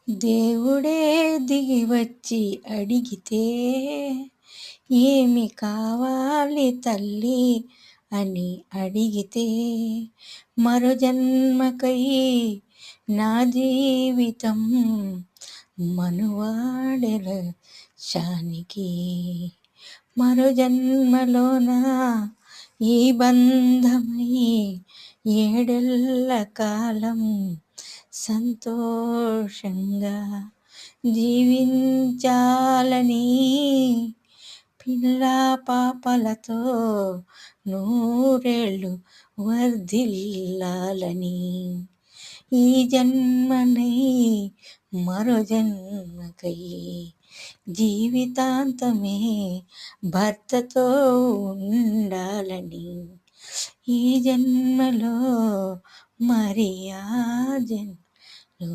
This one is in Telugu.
దేవుడే దిగి వచ్చి అడిగితే ఏమి కావాలి తల్లి అని అడిగితే మరో జన్మకై నా జీవితం మనువాడెల శానికి మరో జన్మలోన ఈ బంధమై ఏడెల్ల కాలం సంతోషంగా జీవించాలని పిల్ల పాపలతో నూరేళ్ళు వర్ధిల్లాలని ఈ జన్మనై మరో జన్మకై జీవితాంతమే భర్తతో ఉండాలని ఈ జన్మలో మరి ఆ జన్మ